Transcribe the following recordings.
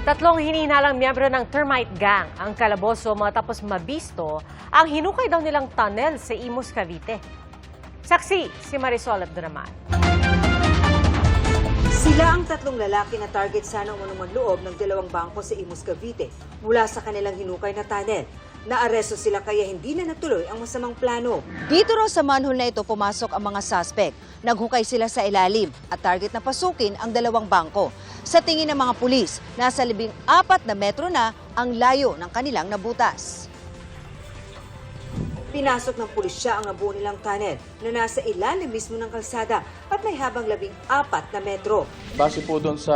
Tatlong hinihinalang miyembro ng termite gang ang kalaboso matapos mabisto ang hinukay daw nilang tunnel sa Imus, Cavite. Saksi si Marisol Abduraman. Sila ang tatlong lalaki na target sana umunong loob ng dalawang bangko sa Imus, Cavite mula sa kanilang hinukay na tunnel. Naaresto sila kaya hindi na natuloy ang masamang plano. Dito raw sa manhole na ito pumasok ang mga suspect. Naghukay sila sa ilalim at target na pasukin ang dalawang bangko. Sa tingin ng mga pulis, nasa 14 na metro na ang layo ng kanilang nabutas. Pinasok ng pulisya ang nabuo nilang tunnel na nasa ilalim mismo ng kalsada at may habang 14 na metro. Base po doon sa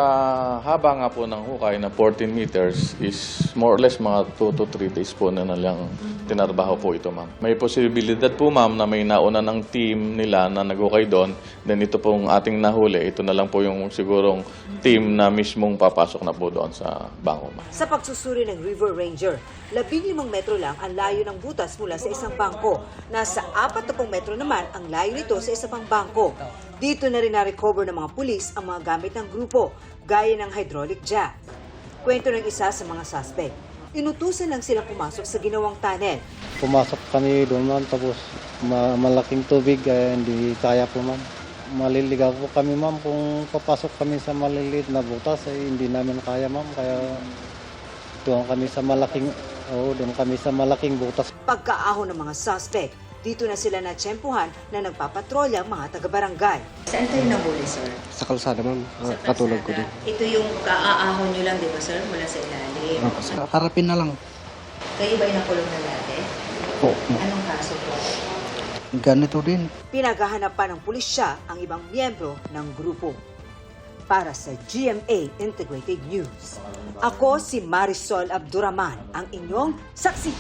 haba nga po ng hukay na 14 meters is more or less mga 2 to 3 days po na nalang tinarbaho po ito, ma'am. May posibilidad po, ma'am, na may nauna ng team nila na naghukay doon. Then ito pong ating nahuli, ito na lang po yung sigurong team na mismong papasok na po doon sa bangko, ma'am. Sa pagsusuri ng River Ranger, 15 metro lang ang layo ng butas mula sa isang bangko. Nasa 40 metro naman ang layo nito sa isa pang bangko. Dito na rin na-recover ng mga pulis ang mga gamit ng grupo, gaya ng hydraulic jack. Kwento ng isa sa mga suspect. Inutusan lang silang pumasok sa ginawang tunnel. Pumasok kami doon, ma'am, tapos malaking tubig, hindi kaya po, ma'am. Maliligaw po kami, ma'am, kung papasok kami sa maliliit na butas, hindi namin kaya, ma'am. Kaya doon kami sa malaking butas. Pagkaahon ng mga suspect, dito na sila natsyempuhan na nagpapatrolya ang mga taga-barangay. Saan kayo nahuli, sir? Sa kalsada, ma'am. Sa Katulog ko kalsada. din. Ito yung kaaahon nyo lang, di ba, sir? Mula sa ilalim. Harapin na lang. Kayo ba yung nakulong na dati? Po. Anong kaso po? Ganito din. Pinaghahanap pa ng pulisya ang ibang miyembro ng grupo. Para sa GMA Integrated News, ako si Marisol Abduraman, ang inyong saksi.